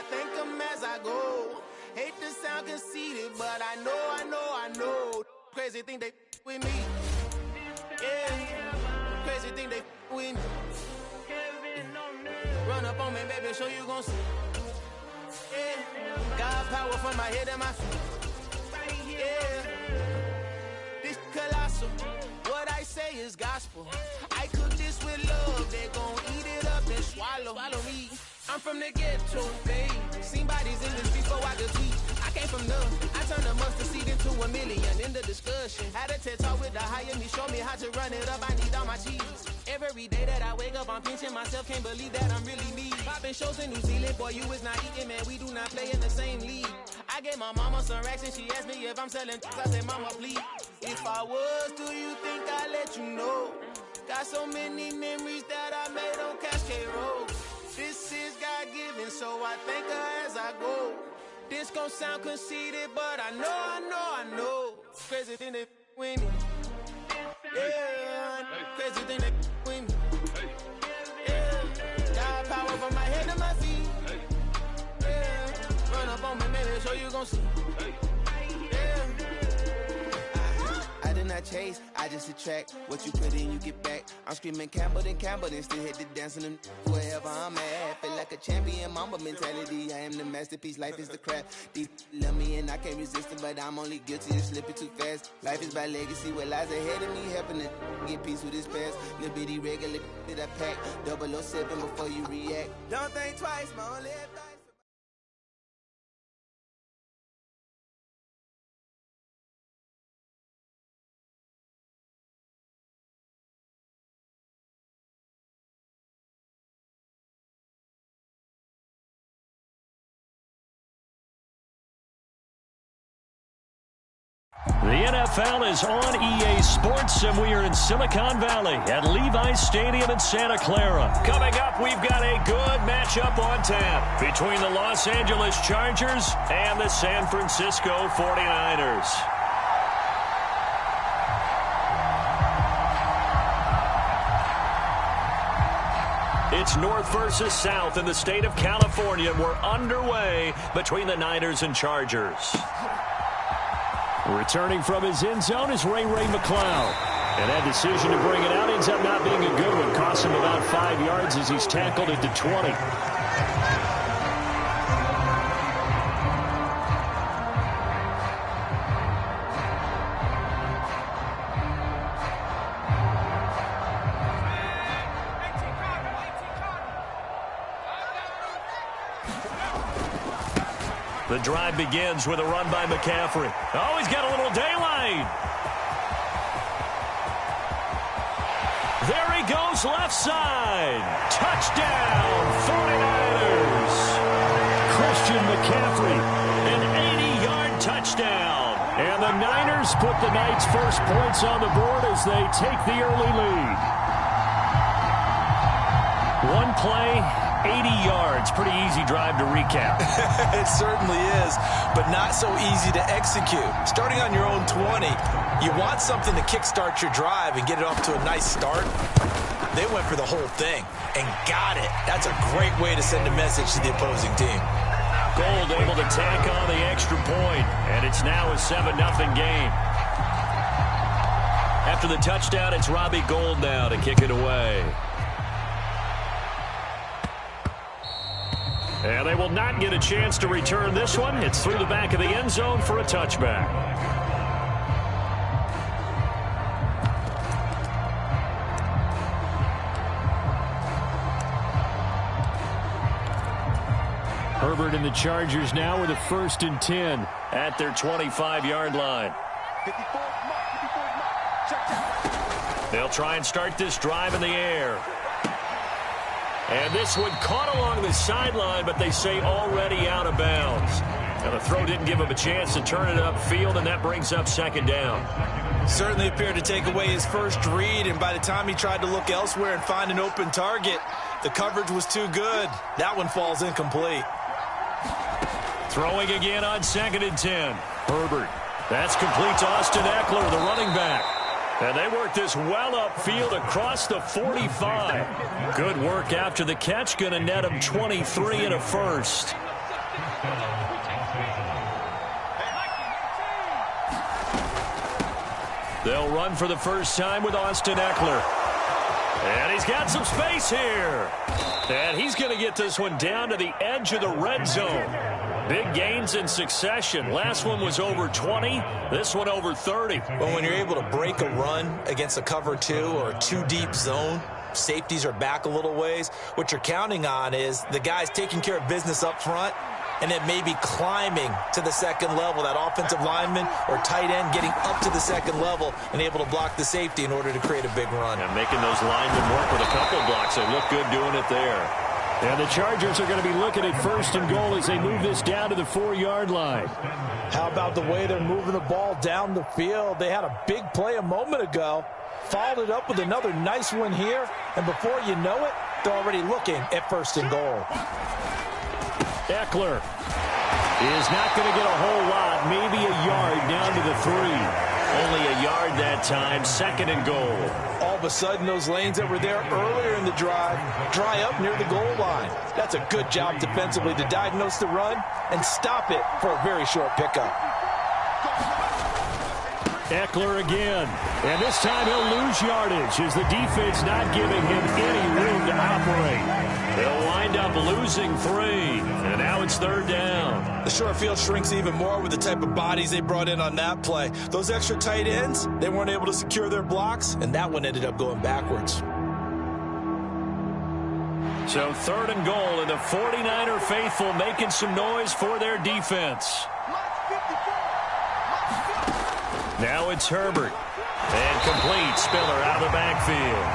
I thank him as I go. Hate to sound conceited, but I know. Crazy thing they with me. Yeah, crazy thing they with me. Run up on me, baby, show you gon' see. Yeah, God power from my head and my feet. Yeah, this colossal. What I say is gospel. I cook this with love. They gon' eat it up and swallow me. I'm from the ghetto, babe. Seen bodies in the streets before I could tweet. I came from nothing. I turned a mustard seed into a million. In the discussion, had a TED talk with the higher me. Show me how to run it up. I need all my cheese. Every day that I wake up, I'm pinching myself. Can't believe that I'm really me. Popping shows in New Zealand, boy, you is not eating, man. We do not play in the same league. I gave my mama some racks and she asked me if I'm selling. I said, mama, please. If I was, do you think I'd let you know? Got so many memories that I made on Cascade Road. This is God-given, so I thank her as I go. This gon' sound conceited, but I know. Crazy thing they with me. Yeah, crazy thing they with me. Yeah, got power from my head to my feet. Yeah, run up on me, maybe so you gon' see. Yeah. I did not chase, I just attract. What you put in, you get back. I'm screaming Campbell, then still hit the dance and them wherever I'm at. Feel like a champion, mamba mentality. I am the masterpiece, life is the crap. Deep love me and I can't resist it, but I'm only guilty of slipping too fast. Life is by legacy, what lies ahead of me, helping to get peace with this past. Little bitty regular that I pack. 007 before you react. Don't think twice, my only advice. The NFL is on EA Sports, and we are in Silicon Valley at Levi's Stadium in Santa Clara. Coming up, we've got a good matchup on tap between the Los Angeles Chargers and the San Francisco 49ers. It's north versus south in the state of California. We're underway between the Niners and Chargers. Returning from his end zone is Ray McCloud. And that decision to bring it out ends up not being a good one. Cost him about 5 yards as he's tackled at the 20. The drive begins with a run by McCaffrey. Oh, he's got a little daylight. There he goes, left side. Touchdown, 49ers. Christian McCaffrey, an 80-yard touchdown. And the Niners put the Knights' first points on the board as they take the early lead. One play, 80 yards. Pretty easy drive to recap. It certainly is, but not so easy to execute. Starting on your own 20, you want something to kickstart your drive and get it off to a nice start. They went for the whole thing and got it. That's a great way to send a message to the opposing team. Gold able to tack on the extra point, and it's now a 7-0 game. After the touchdown, it's Robbie Gould now to kick it away. And they will not get a chance to return this one. It's through the back of the end zone for a touchback. Herbert and the Chargers now with a 1st and 10 at their 25-yard line. They'll try and start this drive in the air. And this one caught along the sideline, but they say already out of bounds. And the throw didn't give him a chance to turn it upfield, and that brings up 2nd down. Certainly appeared to take away his first read, and by the time he tried to look elsewhere and find an open target, the coverage was too good. That one falls incomplete. Throwing again on 2nd and 10. Herbert. That's complete to Austin Eckler, the running back. And they work this well upfield across the 45. Good work after the catch. Going to net him 23 and a first. They'll run for the first time with Austin Eckler. And he's got some space here. And he's going to get this one down to the edge of the red zone. Big gains in succession. Last one was over 20. This one over 30. But when you're able to break a run against a cover 2 or a 2-deep zone, safeties are back a little ways. What you're counting on is the guys taking care of business up front and then maybe climbing to the second level, that offensive lineman or tight end getting up to the second level and able to block the safety in order to create a big run. And making those linemen work with a couple blocks. They look good doing it there. And the Chargers are going to be looking at 1st and goal as they move this down to the 4-yard line. How about the way they're moving the ball down the field? They had a big play a moment ago, followed it up with another nice one here, and before you know it, they're already looking at 1st and goal. Eckler is not going to get a whole lot, maybe a yard down to the 3. Only a yard that time, 2nd and goal. All of a sudden, those lanes that were there earlier in the drive dry up near the goal line. That's a good job defensively to diagnose the run and stop it for a very short pickup. Eckler again. And this time he'll lose yardage as the defense not giving him any room to operate. They'll wind up losing 3. And now it's 3rd down. The short field shrinks even more with the type of bodies they brought in on that play. Those extra tight ends, they weren't able to secure their blocks, and that one ended up going backwards. So 3rd and goal, and the 49er faithful making some noise for their defense. Now it's Herbert. And complete. Spiller out of the backfield.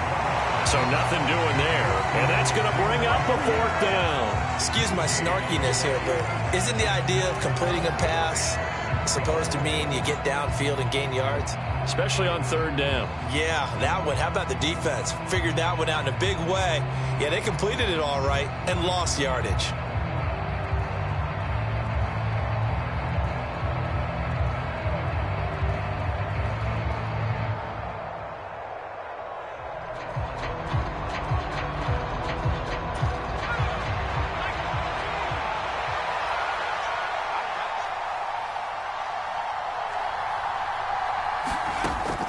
So nothing doing there. And that's going to bring up a 4th down. Excuse my snarkiness here, but isn't the idea of completing a pass supposed to mean you get downfield and gain yards? Especially on 3rd down. Yeah, that one. How about the defense? Figured that one out in a big way. Yeah, they completed it all right and lost yardage.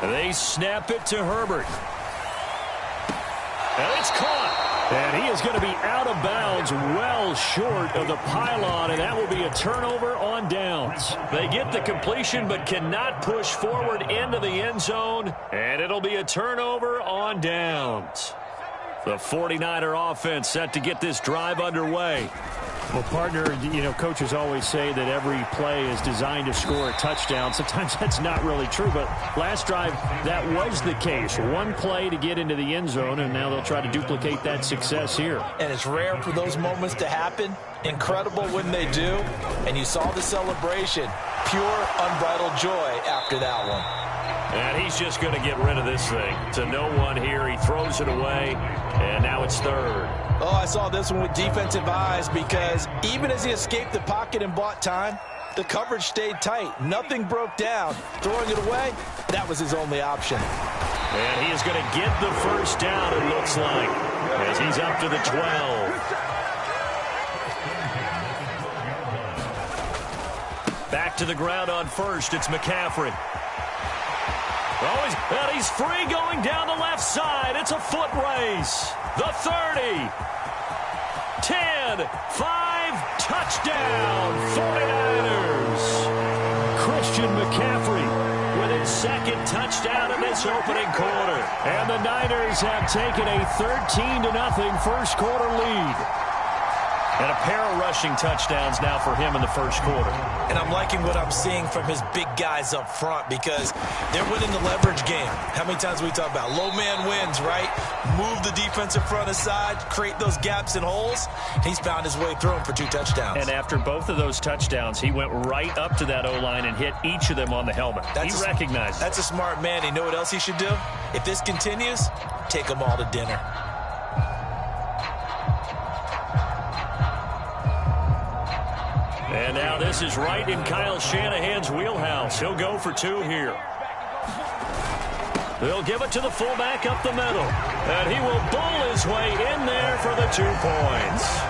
They snap it to Herbert. And it's caught. And he is going to be out of bounds well short of the pylon, and that will be a turnover on downs. They get the completion but cannot push forward into the end zone, and it'll be a turnover on downs. The 49er offense set to get this drive underway. Well, partner, coaches always say that every play is designed to score a touchdown. Sometimes that's not really true, but last drive, that was the case. One play to get into the end zone, and now they'll try to duplicate that success here. And it's rare for those moments to happen. Incredible when they do. And you saw the celebration. Pure, unbridled joy after that one. And he's just going to get rid of this thing. To no one here. He throws it away, and now it's 3rd. Oh, I saw this one with defensive eyes because even as he escaped the pocket and bought time, the coverage stayed tight. Nothing broke down. Throwing it away, that was his only option. And he is going to get the first down, it looks like, as he's up to the 12. Back to the ground on 1st. It's McCaffrey. And he's free going down the left side. It's a foot race. The 30. 10. 5. Touchdown. 49ers. Christian McCaffrey with his 2nd touchdown in this opening quarter. And the Niners have taken a 13-0 first quarter lead. And a pair of rushing touchdowns now for him in the first quarter. And I'm liking what I'm seeing from his big guys up front because they're winning the leverage game. How many times we talk about low man wins, right? Move the defensive front aside, create those gaps and holes. He's found his way through them for 2 touchdowns. And after both of those touchdowns, he went right up to that O-line and hit each of them on the helmet. He recognized it. That's a smart man. You know what else he should do? If this continues, take them all to dinner. And now this is right in Kyle Shanahan's wheelhouse. He'll go for 2 here. They'll give it to the fullback up the middle. And he will bowl his way in there for the 2 points.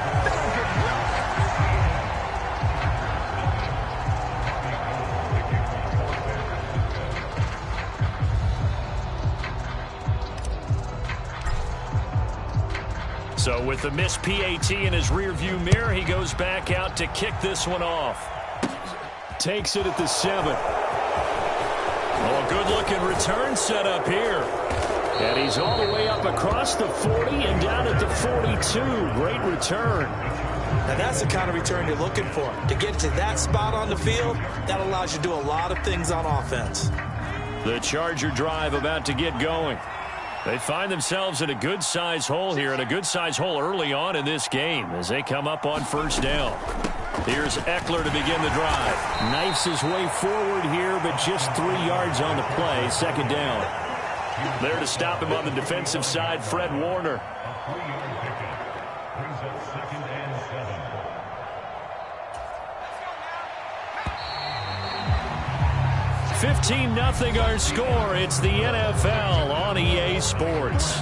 So with the missed PAT in his rearview mirror, he goes back out to kick this one off. Takes it at the 7. Oh, a good-looking return set up here. And he's all the way up across the 40 and down at the 42. Great return. Now, that's the kind of return you're looking for. To get to that spot on the field, that allows you to do a lot of things on offense. The Charger drive about to get going. They find themselves in a good-size hole here, and a good-size hole early on in this game as they come up on first down. Here's Eckler to begin the drive. Knifes his way forward here, but just 3 yards on the play. Second down. There to stop him on the defensive side, Fred Warner. 15-0 our score. It's the NFL on EA Sports.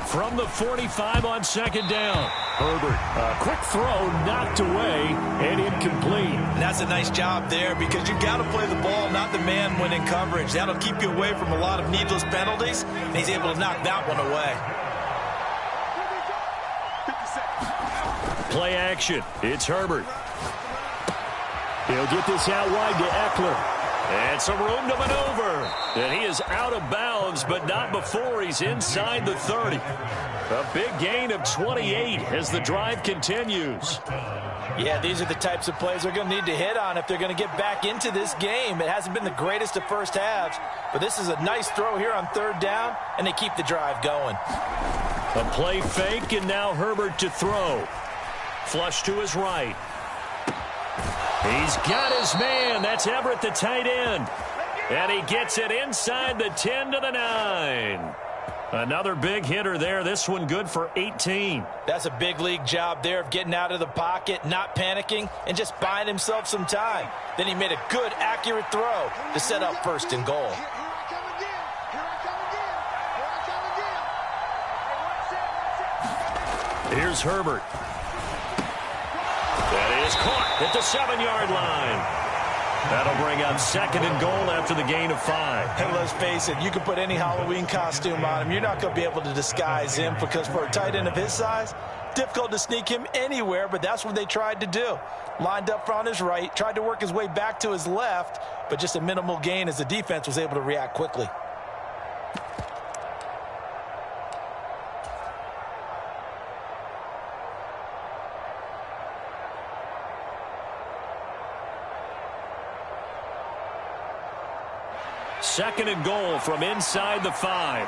From the 45 on second down. Herbert, a quick throw, knocked away, and incomplete. And that's a nice job there because you got to play the ball, not the man when in coverage. That'll keep you away from a lot of needless penalties, and he's able to knock that one away. Play action. It's Herbert. He'll get this out wide to Eckler. And some room to maneuver. And he is out of bounds, but not before he's inside the 30. A big gain of 28 as the drive continues. Yeah, these are the types of plays they're going to need to hit on if they're going to get back into this game. It hasn't been the greatest of first halves, but this is a nice throw here on third down, and they keep the drive going. A play fake, and now Herbert to throw. Flush to his right. He's got his man. That's Everett, the tight end. And he gets it inside the 10 to the 9. Another big hitter there. This one good for 18. That's a big league job there of getting out of the pocket, not panicking, and just buying himself some time. Then he made a good, accurate throw to set up first and goal. Here's Herbert. That is caught at the 7-yard line. That'll bring up second and goal after the gain of 5. And let's face it, you can put any Halloween costume on him. You're not going to be able to disguise him because for a tight end of his size, difficult to sneak him anywhere, but that's what they tried to do. Lined up on his right, tried to work his way back to his left, but just a minimal gain as the defense was able to react quickly. Second and goal from inside the 5.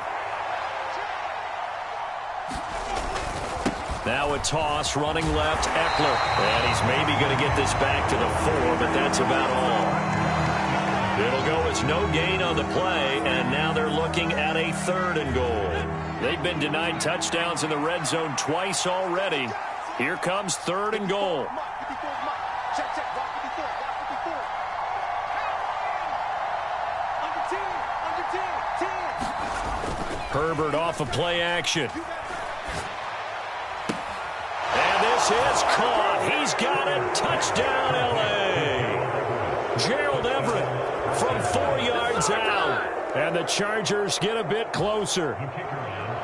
Now a toss, running left, Eckler. And he's maybe going to get this back to the 4, but that's about all. It'll go as no gain on the play, and now they're looking at a third and goal. They've been denied touchdowns in the red zone twice already. Here comes third and goal. Herbert off of play action. And this is caught. He's got it. Touchdown, L.A. Gerald Everett from 4 yards out. And the Chargers get a bit closer.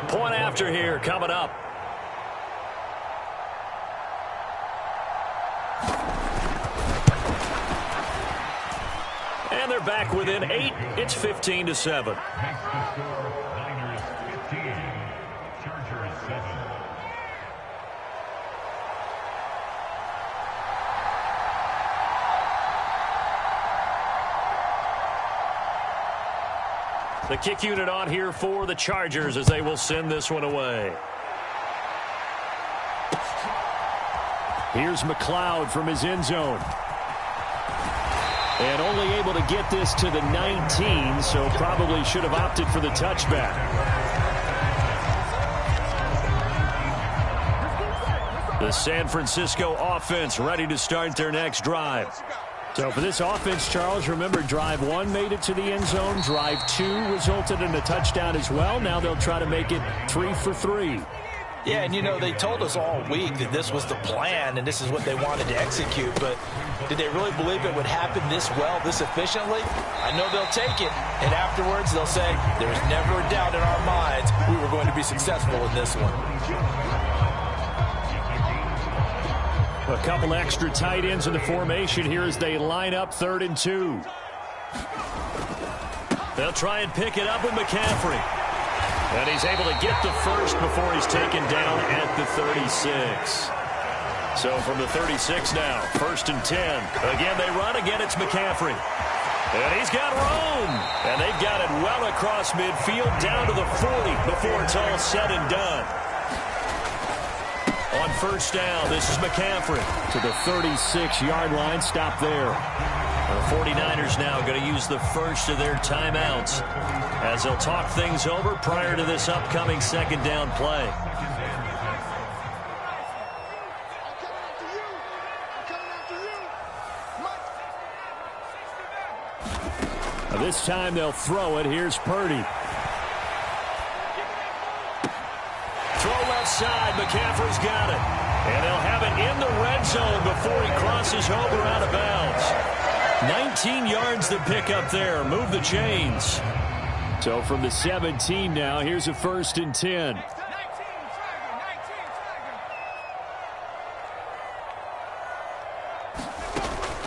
Point after here coming up. And they're back within 8. It's 15-7. The kick unit on here for the Chargers as they will send this one away. Here's McLeod from his end zone. And only able to get this to the 19, so probably should have opted for the touchback. The San Francisco offense ready to start their next drive. So for this offense, Charles, remember, drive 1 made it to the end zone. Drive 2 resulted in a touchdown as well. Now they'll try to make it 3 for 3. Yeah, and they told us all week that this was the plan and this is what they wanted to execute, but did they really believe it would happen this well, this efficiently? I know they'll take it, and afterwards they'll say, there's never a doubt in our minds we were going to be successful in this one. A couple extra tight ends in the formation here as they line up 3rd and 2. They'll try and pick it up with McCaffrey. And he's able to get the first before he's taken down at the 36. So from the 36 now, 1st and 10. Again, they run. Again, it's McCaffrey. And he's got room. And they've got it well across midfield down to the 40 before it's all said and done. On 1st down, this is McCaffrey. To the 36-yard line. Stop there. The 49ers now going to use the first of their timeouts as they'll talk things over prior to this upcoming 2nd down play. This time they'll throw it. Here's Purdy. Throw left side. McCaffrey's got it. And they'll have it in the red zone before he crosses over out of bounds. 19 yards to pick up there. Move the chains. So from the 17 now, here's a 1st and 10.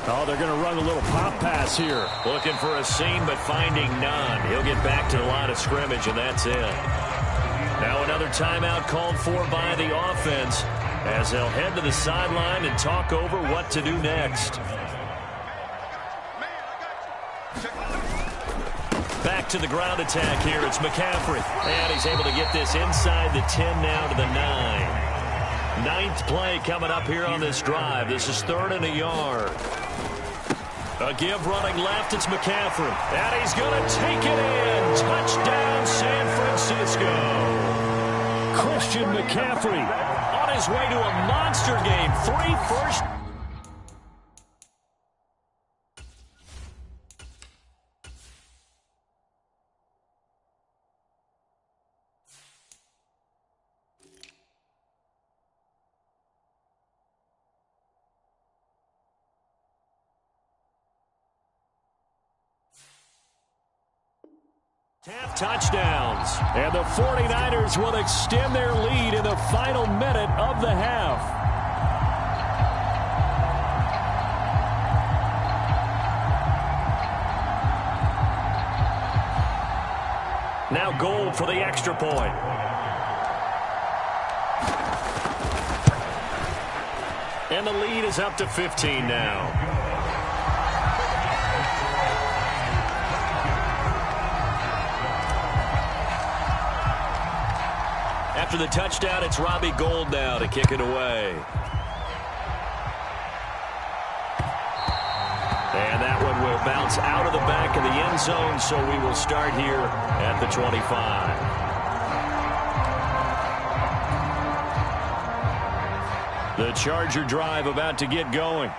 Oh, they're going to run a little pop pass here. Looking for a seam, but finding none. He'll get back to the line of scrimmage, and that's it. Now another timeout called for by the offense as they'll head to the sideline and talk over what to do next. Back to the ground attack here. It's McCaffrey. And he's able to get this inside the 10 now to the 9. 9th play coming up here on this drive. This is 3rd and a yard. A give running left. It's McCaffrey. And he's going to take it in. Touchdown, San Francisco. Christian McCaffrey on his way to a monster game. 3 first. Half touchdowns. And the 49ers will extend their lead in the final minute of the half. Now Gold for the extra point. And the lead is up to 15 now. After the touchdown, it's Robbie Gould now to kick it away. And that one will bounce out of the back of the end zone, so we will start here at the 25. The Charger drive about to get going.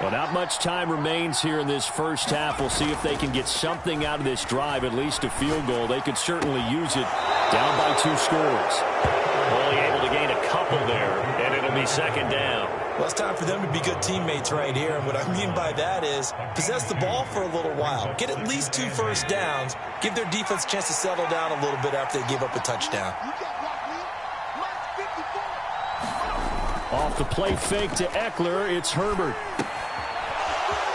Well, not much time remains here in this first half. We'll see if they can get something out of this drive, at least a field goal. They could certainly use it down by 2 scores. Only able to gain a couple there, and it'll be 2nd down. Well, it's time for them to be good teammates right here. And what I mean by that is possess the ball for a little while. Get at least 2 first downs. Give their defense a chance to settle down a little bit after they give up a touchdown. Off the play fake to Eckler, it's Herbert.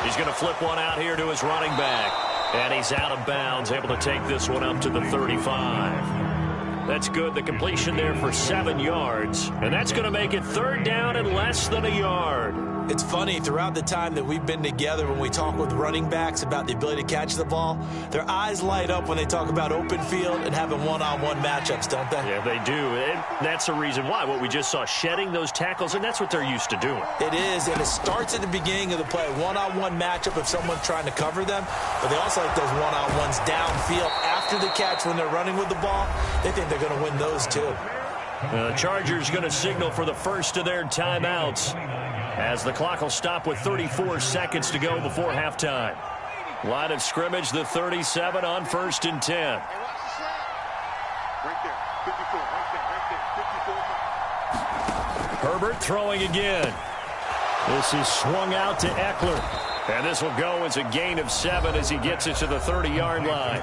He's going to flip one out here to his running back. And he's out of bounds, able to take this one up to the 35. That's good. The completion there for 7 yards. And that's going to make it 3rd down and less than a yard. It's funny, throughout the time that we've been together, when we talk with running backs about the ability to catch the ball, their eyes light up when they talk about open field and having one-on-one matchups, don't they? Yeah, they do. And that's the reason why. What we just saw, shedding those tackles, and that's what they're used to doing. It is, and it starts at the beginning of the play. One-on-one matchup if someone's trying to cover them, but they also like those one-on-ones downfield after the catch when they're running with the ball. They think they're going to win those too. The Chargers going to signal for the first of their timeouts, as the clock will stop with 34 seconds to go before halftime. Line of scrimmage, the 37 on 1st and 10. Right there, 54, right there, 54. Herbert throwing again. This is swung out to Eckler. And this will go as a gain of 7 as he gets it to the 30-yard line.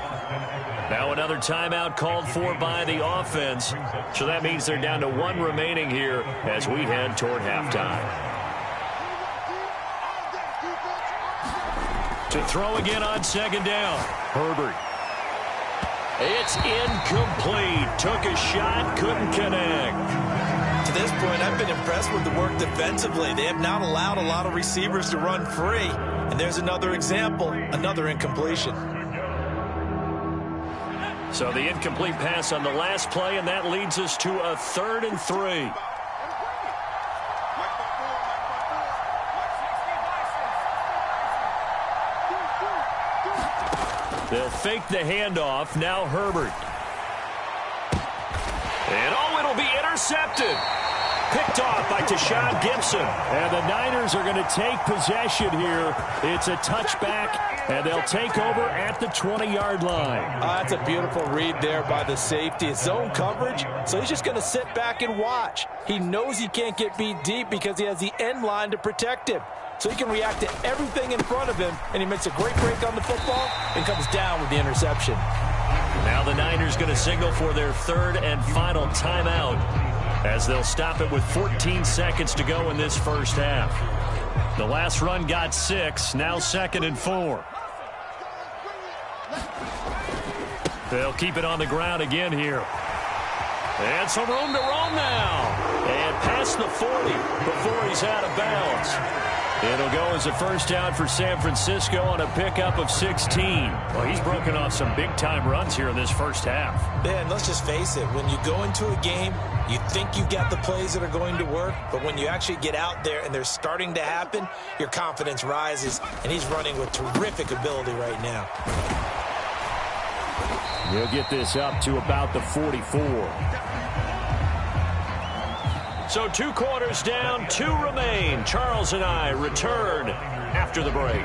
Now another timeout called for by the offense. So that means they're down to 1 remaining here as we head toward halftime. To throw again on second down. Herbert. It's incomplete. Took a shot, couldn't connect. To this point, I've been impressed with the work defensively. They have not allowed a lot of receivers to run free. And there's another example, another incompletion. So the incomplete pass on the last play, and that leads us to a 3rd and 3. They'll fake the handoff. Now Herbert. And it'll be intercepted. Picked off by Tashawn Gibson. And the Niners are going to take possession here. It's a touchback, and they'll take over at the 20-yard line. That's a beautiful read there by the safety. It's zone coverage, so he's just going to sit back and watch. He knows he can't get beat deep because he has the end line to protect him. So he can react to everything in front of him, and he makes a great break on the football and comes down with the interception. Now the Niners going to signal for their 3rd and final timeout as they'll stop it with 14 seconds to go in this first half. The last run got 6, now 2nd and 4. They'll keep it on the ground again here. And some room to roam now. And past the 40 before he's out of bounds. It'll go as a first down for San Francisco on a pickup of 16. Well, he's broken off some big-time runs here in this first half. Yeah, and let's just face it. When you go into a game, you think you've got the plays that are going to work, but when you actually get out there and they're starting to happen, your confidence rises, and he's running with terrific ability right now. He'll get this up to about the 44. So 2 quarters down, 2 remain. Charles and I return after the break.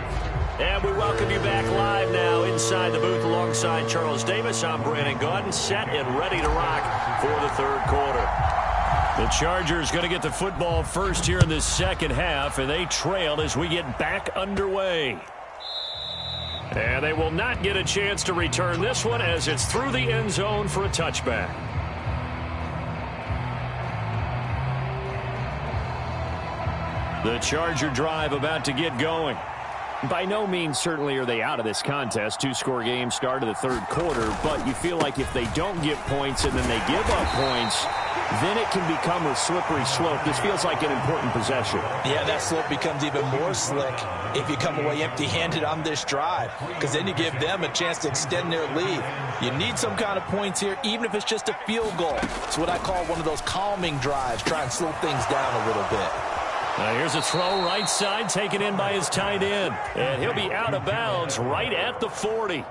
And we welcome you back live now inside the booth alongside Charles Davis. I'm Brandon Gaudin, set and ready to rock for the 3rd quarter. The Chargers going to get the football first here in this second half, and they trail as we get back underway. And they will not get a chance to return this one as it's through the end zone for a touchback. The Charger drive about to get going. By no means certainly are they out of this contest. 2-score game start of the 3rd quarter, but you feel like if they don't get points and then they give up points, then it can become a slippery slope. This feels like an important possession. Yeah, that slope becomes even more slick if you come away empty-handed on this drive, because then you give them a chance to extend their lead. You need some kind of points here, even if it's just a field goal. It's what I call one of those calming drives, try and slow things down a little bit. Now here's a throw right side, taken in by his tight end. And he'll be out of bounds right at the 40.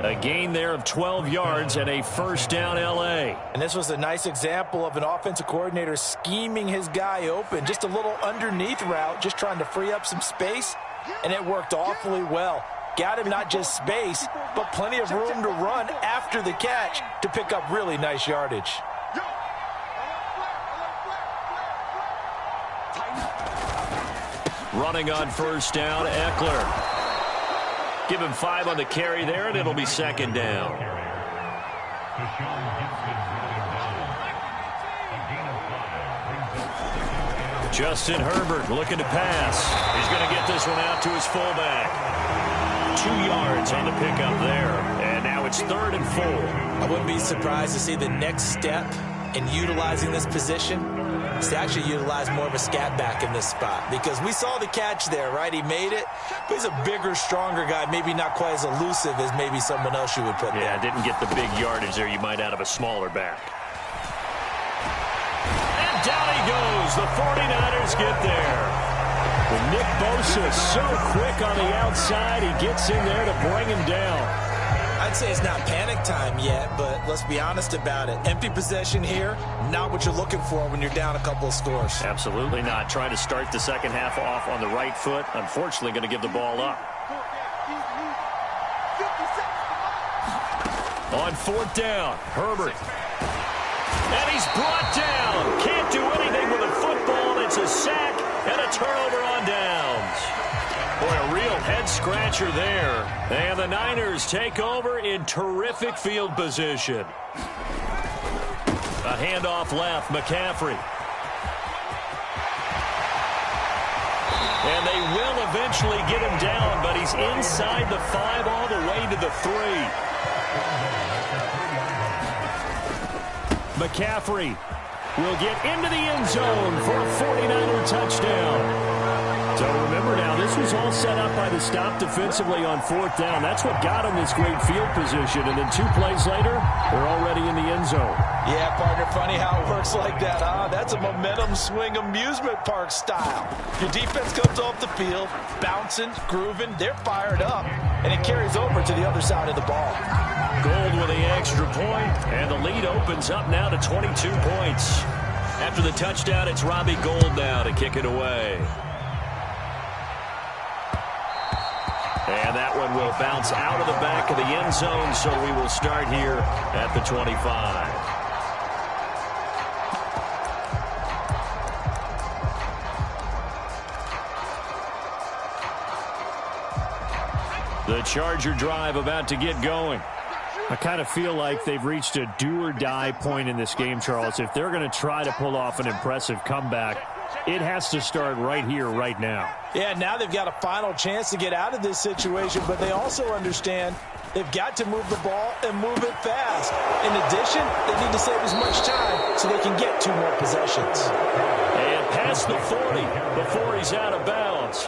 A gain there of 12 yards and a first down L.A. And this was a nice example of an offensive coordinator scheming his guy open. Just a little underneath route, just trying to free up some space. And it worked awfully well. Got him not just space, but plenty of room to run after the catch to pick up really nice yardage. Running on first down, Eckler. Give him 5 on the carry there, and it'll be 2nd down. Justin Herbert looking to pass. He's going to get this one out to his fullback. 2 yards on the pickup there, and now it's 3rd and 4. I wouldn't be surprised to see the next step in utilizing this position is to actually utilize more of a scat back in this spot, because we saw the catch there, right? He made it, but he's a bigger, stronger guy, maybe not quite as elusive as maybe someone else you would put there. Yeah, didn't get the big yardage there you might out of a smaller back. And down he goes. The 49ers get there. But Nick Bosa so quick on the outside, he gets in there to bring him down. I'd say it's not panic time yet, but let's be honest about it. Empty possession here, not what you're looking for when you're down a couple of scores. Absolutely not. Trying to start the second half off on the right foot. Unfortunately, going to give the ball up. On 4th down, Herbert. And he's brought down. Can't do anything with a football. It's a sack and a turnover on downs. Boy, a real head-scratcher there. And the Niners take over in terrific field position. A handoff left, McCaffrey. And they will eventually get him down, but he's inside the 5 all the way to the 3. McCaffrey will get into the end zone for a 49er touchdown. So remember now, this was all set up by the stop defensively on 4th down. That's what got them this great field position. And then 2 plays later, they're already in the end zone. Yeah, partner, funny how it works like that, huh? That's a momentum swing amusement park style. Your defense comes off the field, bouncing, grooving, they're fired up, and it carries over to the other side of the ball. Gold with the extra point, and the lead opens up now to 22 points. After the touchdown, it's Robbie Gould now to kick it away. And that one will bounce out of the back of the end zone, so we will start here at the 25. The Charger drive about to get going. I kind of feel like they've reached a do-or-die point in this game, Charles. If they're going to try to pull off an impressive comeback, it has to start right here, right now. Yeah, now they've got a final chance to get out of this situation, but they also understand they've got to move the ball and move it fast. In addition, they need to save as much time so they can get 2 more possessions. And past the 40 before he's out of bounds.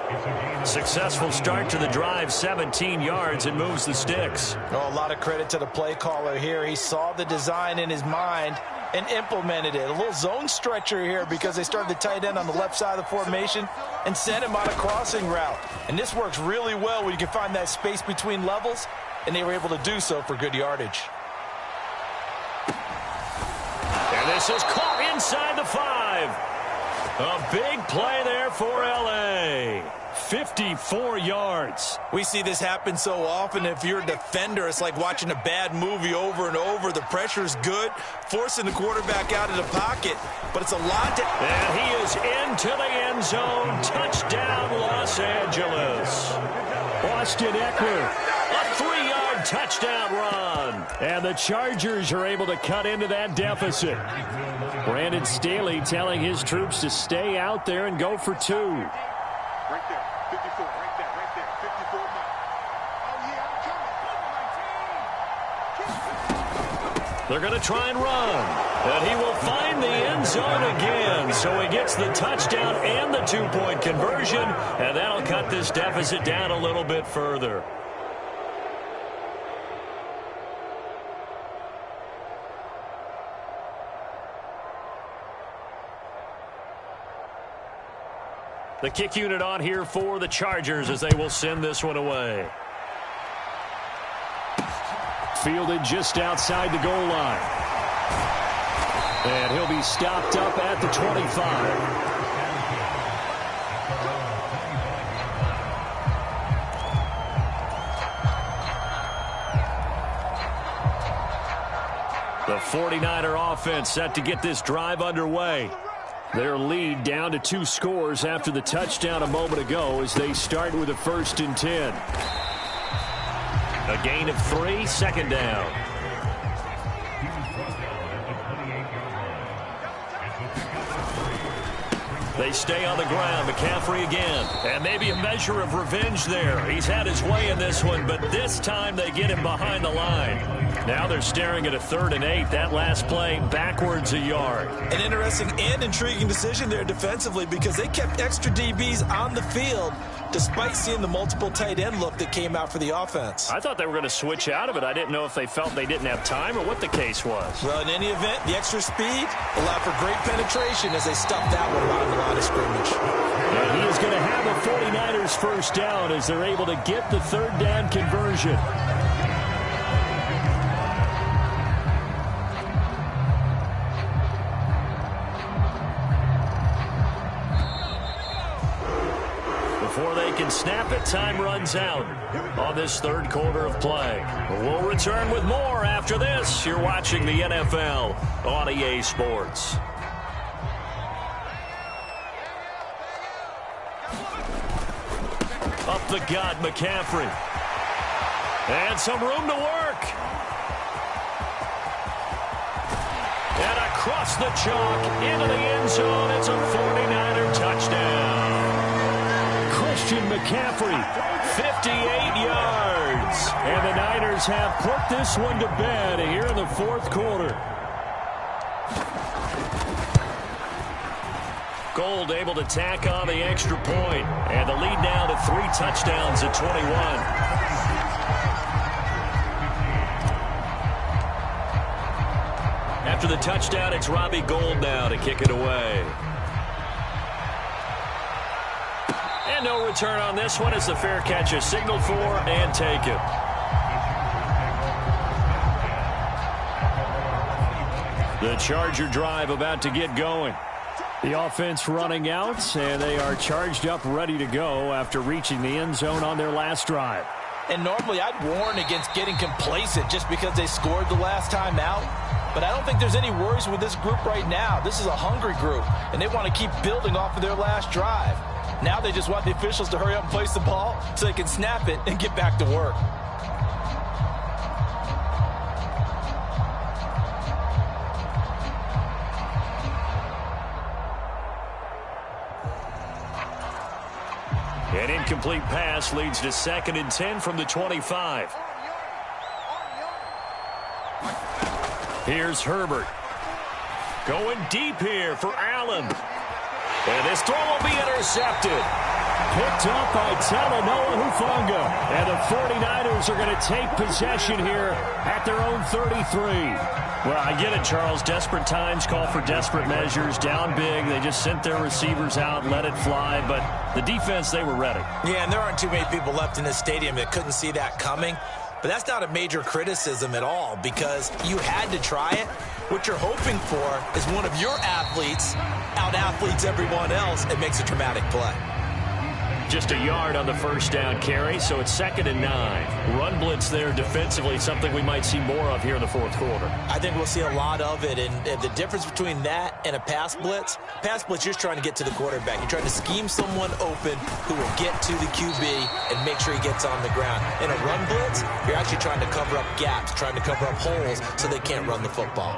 Successful start to the drive, 17 yards, and moves the sticks. Oh, a lot of credit to the play caller here. He saw the design in his mind and implemented it. A little zone stretcher here because they started the tight end on the left side of the formation and sent him on a crossing route. And this works really well when you can find that space between levels, and they were able to do so for good yardage. And this is caught inside the 5. A big play there for L.A. 54 yards. We see this happen so often. If you're a defender, it's like watching a bad movie over and over. The pressure's good, forcing the quarterback out of the pocket, but it's a lot to... And he is into the end zone. Touchdown, Los Angeles. Austin Eckler, a 3-yard touchdown run. And the Chargers are able to cut into that deficit. Brandon Staley telling his troops to stay out there and go for 2. Right there, 54, right there, 54 mark. Oh, yeah, They're going to try and run. And he will find the end zone again. So he gets the touchdown and the 2-point conversion. And that'll cut this deficit down a little bit further. The kick unit on here for the Chargers as they will send this one away. Fielded just outside the goal line. And he'll be stopped up at the 25. The 49er offense set to get this drive underway. Their lead down to 2 scores after the touchdown a moment ago as they start with a 1st and 10. A gain of 3, 2nd down. They stay on the ground. McCaffrey again. And maybe a measure of revenge there. He's had his way in this one, but this time they get him behind the line. Now they're staring at a 3rd and 8. That last play backwards a yard. An interesting and intriguing decision there defensively because they kept extra DBs on the field despite seeing the multiple tight end look that came out for the offense. I thought they were going to switch out of it. I didn't know if they felt they didn't have time or what the case was. Well, in any event, the extra speed allowed for great penetration as they stuffed that one around the line of scrimmage. And he is going to have a 49ers 1st down as they're able to get the 3rd down conversion. can snap it. Time runs out on this third quarter of play. We'll return with more after this. You're watching the NFL on EA Sports. Up the gut, McCaffrey. And some room to work. And across the chalk into the end zone. It's a 49er touchdown. Christian McCaffrey, 58 yards. And the Niners have put this one to bed here in the fourth quarter. Gold able to tack on the extra point. And the lead now to 3 touchdowns at 21. After the touchdown, it's Robbie Gould now to kick it away. And no return on this one as the fair catch is signaled for and taken. The Charger drive about to get going. The offense running out, and they are charged up, ready to go after reaching the end zone on their last drive. And normally I'd warn against getting complacent just because they scored the last time out. But I don't think there's any worries with this group right now. This is a hungry group, and they want to keep building off of their last drive. Now they just want the officials to hurry up and place the ball so they can snap it and get back to work. An incomplete pass leads to 2nd and 10 from the 25. Here's Herbert. Going deep here for Allen. And this throw will be intercepted. Picked up by Talanoa Hufanga. And the 49ers are going to take possession here at their own 33. Well, I get it, Charles. Desperate times call for desperate measures. Down big. They just sent their receivers out and let it fly. But the defense, they were ready. Yeah, and there aren't too many people left in this stadium that couldn't see that coming. But that's not a major criticism at all because you had to try it. What you're hoping for is one of your athletes out-athletes everyone else and makes a dramatic play. Just a yard on the first down carry, so it's 2nd and 9. Run blitz there defensively, something we might see more of here in the fourth quarter. I think we'll see a lot of it, and the difference between that and a pass blitz, you're just trying to get to the quarterback. You're trying to scheme someone open who will get to the QB and make sure he gets on the ground. In a run blitz, you're actually trying to cover up gaps, trying to cover up holes so they can't run the football.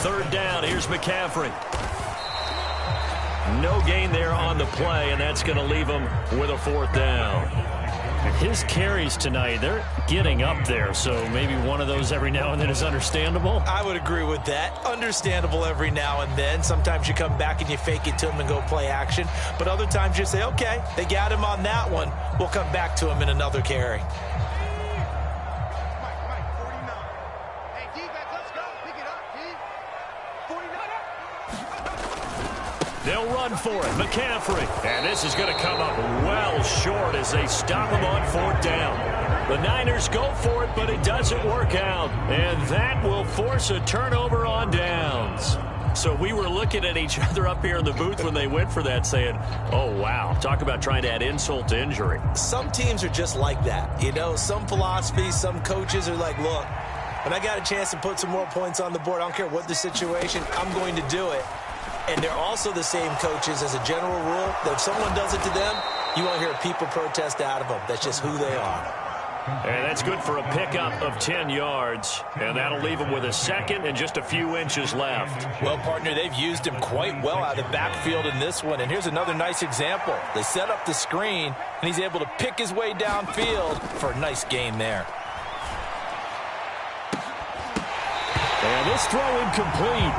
3rd down, here's McCaffrey. No gain there on the play, and that's going to leave him with a 4th down. His carries tonight, they're getting up there, so maybe one of those every now and then is understandable. I would agree with that. Understandable every now and then. Sometimes you come back and you fake it to him and go play action. But other times you say, okay, they got him on that one. We'll come back to him in another carry. They'll run for it. McCaffrey. And this is going to come up well short as they stop him on 4th down. The Niners go for it, but it doesn't work out. And that will force a turnover on downs. So we were looking at each other up here in the booth when they went for that saying, oh, wow, talk about trying to add insult to injury. Some teams are just like that. You know, some philosophies, some coaches are like, look, when I got a chance to put some more points on the board, I don't care what the situation, I'm going to do it. And they're also the same coaches as a general rule that if someone does it to them, you won't hear people protest out of them. That's just who they are. And that's good for a pickup of 10 yards. And that'll leave him with a 2nd and just a few inches left. Well, partner, they've used him quite well out of the backfield in this one. And here's another nice example. They set up the screen, and he's able to pick his way downfield for a nice gain there. And this throw incomplete.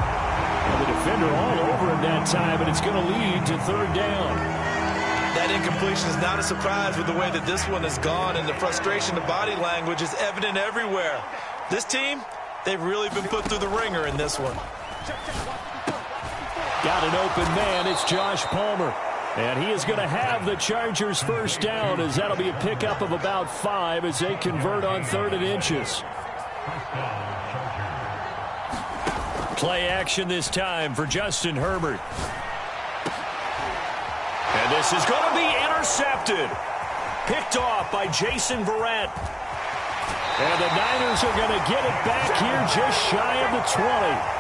The defender all over him that time, and it's going to lead to 3rd down. That incompletion is not a surprise with the way that this one has gone, and the frustration, the body language is evident everywhere. This team, they've really been put through the ringer in this one. Got an open man. It's Josh Palmer. And he is going to have the Chargers' 1st down, as that'll be a pickup of about 5 as they convert on 3rd and inches. Play action this time for Justin Herbert. this is going to be intercepted. Picked off by Jason Verrett. And the Niners are going to get it back here just shy of the 20.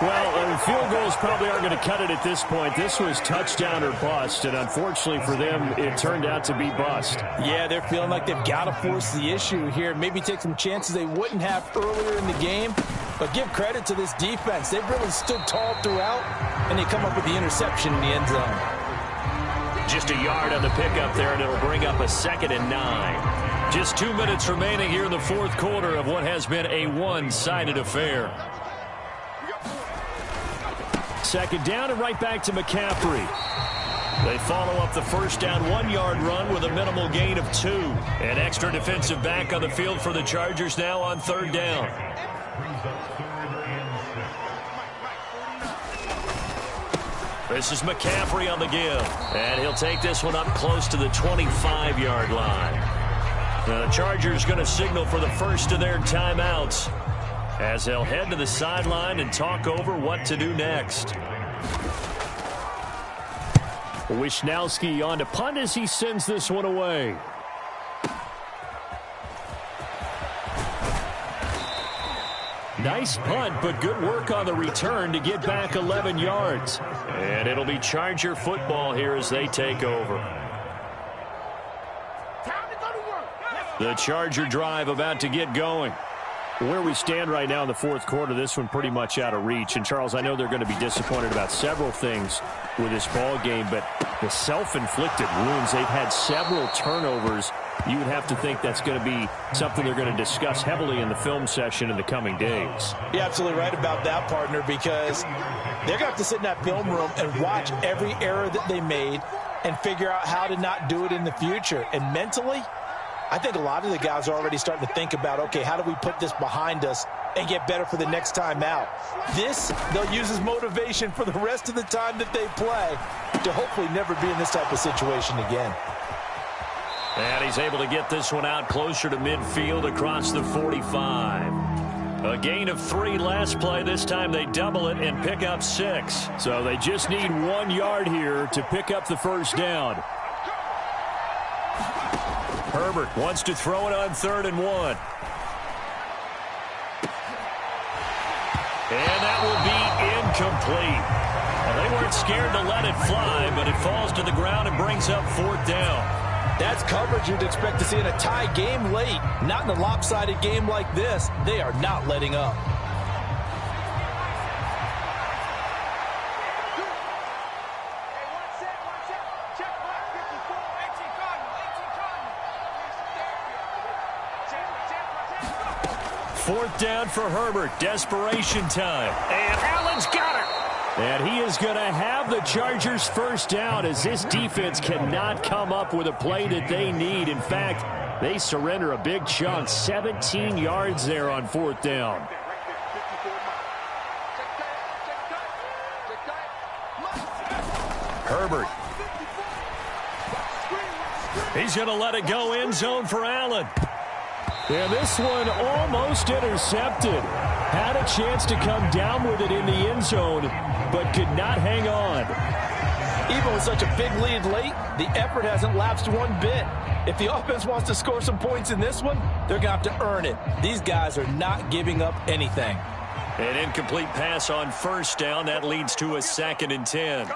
Well, field goals probably aren't going to cut it at this point. This was touchdown or bust, and unfortunately for them, it turned out to be bust. Yeah, they're feeling like they've got to force the issue here. Maybe take some chances they wouldn't have earlier in the game. But give credit to this defense. They've really stood tall throughout, and they come up with the interception in the end zone. Just a yard on the pickup there, and it'll bring up a 2nd and 9. Just 2 minutes remaining here in the fourth quarter of what has been a one-sided affair. 2nd down and right back to McCaffrey. They follow up the first down 1-yard run with a minimal gain of 2. An extra defensive back on the field for the Chargers now on 3rd down. This is McCaffrey on the give. And he'll take this one up close to the 25-yard line. Now the Chargers going to signal for the first of their timeouts as they'll head to the sideline and talk over what to do next. Wishnowski on to punt as he sends this one away. Nice punt, but good work on the return to get back 11 yards. And it'll be Charger football here as they take over. The Charger drive about to get going. Where we stand right now in the fourth quarter, this one pretty much out of reach. And, Charles, I know they're going to be disappointed about several things with this ball game, but the self-inflicted wounds, they've had several turnovers. You would have to think that's going to be something they're going to discuss heavily in the film session in the coming days. You're absolutely right about that, partner, because they're going to have to sit in that film room and watch every error that they made and figure out how to not do it in the future. And mentally, I think a lot of the guys are already starting to think about, okay, how do we put this behind us and get better for the next time out? This, they'll use as motivation for the rest of the time that they play to hopefully never be in this type of situation again. And he's able to get this one out closer to midfield across the 45. A gain of 3 last play. This time they double it and pick up 6. So they just need 1 yard here to pick up the first down. Herbert wants to throw it on 3rd and 1. And that will be incomplete. Well, they weren't scared to let it fly, but it falls to the ground and brings up 4th down. That's coverage you'd expect to see in a tie game late. Not in a lopsided game like this. They are not letting up. Fourth down for Herbert. Desperation time. And Allen's got it. And he is going to have the Chargers first down as this defense cannot come up with a play that they need. In fact, they surrender a big chunk. 17 yards there on 4th down. Herbert. He's going to let it go end zone for Allen. And this one almost intercepted. Had a chance to come down with it in the end zone, but could not hang on. Even with such a big lead late, the effort hasn't lapsed one bit. If the offense wants to score some points in this one, they're going to have to earn it. These guys are not giving up anything. An incomplete pass on first down. That leads to a 2nd and 10.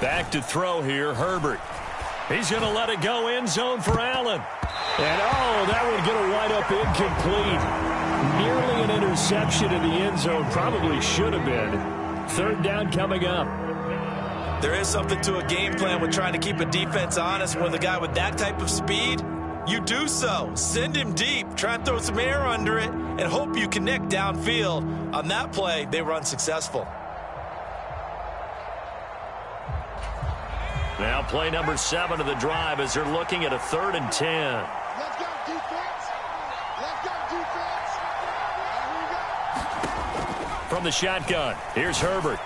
Back to throw here, Herbert. He's going to let it go end zone for Allen. And, oh, that would get a wind up incomplete. Nearly an interception in the end zone. Probably should have been. 3rd down coming up. There is something to a game plan with trying to keep a defense honest with a guy with that type of speed. You do so. Send him deep. Try and throw some air under it and hope you connect downfield. On that play, they were unsuccessful. Now play number 7 of the drive as they're looking at a 3rd and 10. Let's go, defense. Let's go, defense. Here we go. From the shotgun, here's Herbert.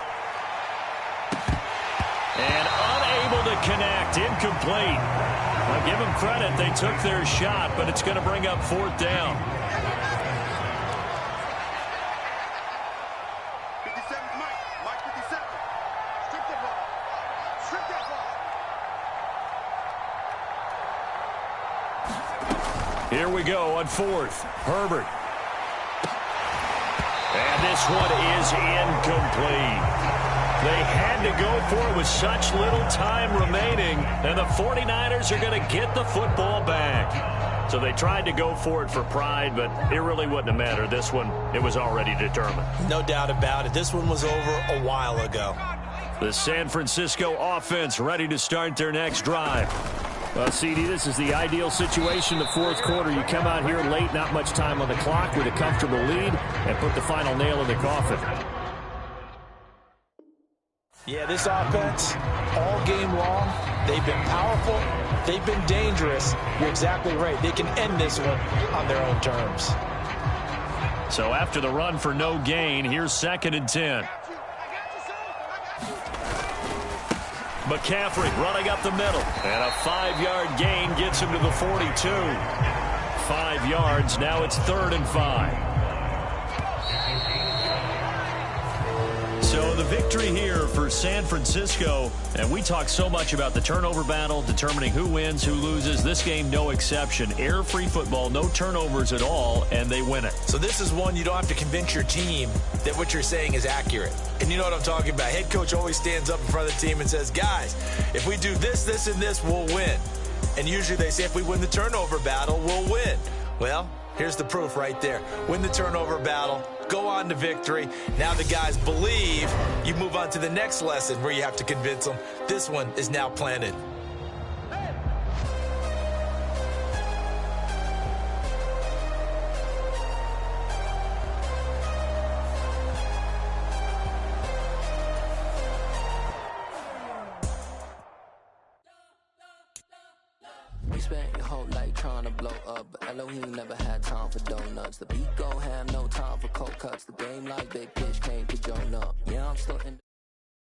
And unable to connect, incomplete. I'll give them credit, they took their shot, but it's going to bring up 4th down. Here we go on fourth. Herbert. And this one is incomplete. They had to go for it with such little time remaining, and the 49ers are going to get the football back. So they tried to go for it for pride, but it really wouldn't have mattered. This one, it was already determined. No doubt about it. This one was over a while ago. The San Francisco offense ready to start their next drive. Well, CD, this is the ideal situation, the fourth quarter. You come out here late, not much time on the clock, with a comfortable lead, and put the final nail in the coffin. Yeah, this offense, all game long, they've been powerful, they've been dangerous. You're exactly right. They can end this one on their own terms. So after the run for no gain, here's 2nd and 10. McCaffrey running up the middle, and a 5-yard gain gets him to the 42. 5 yards, now it's 3rd and 5. So the victory here for San Francisco, and we talk so much about the turnover battle, determining who wins, who loses. This game, no exception. Air-free football, no turnovers at all, and they win it. So this is one you don't have to convince your team that what you're saying is accurate. And you know what I'm talking about. Head coach always stands up in front of the team and says, guys, if we do this, this, and this, we'll win. And usually they say if we win the turnover battle, we'll win. Well, here's the proof right there. Win the turnover battle. Go on to victory. Now the guys believe. You move on to the next lesson where you have to convince them. This one is now planted. You spent your whole life trying to blow up, but Elohim never had time for donuts. The beat gon' have no time for cold cuts. The game like big pitch came to Jonah. Yeah, I'm still in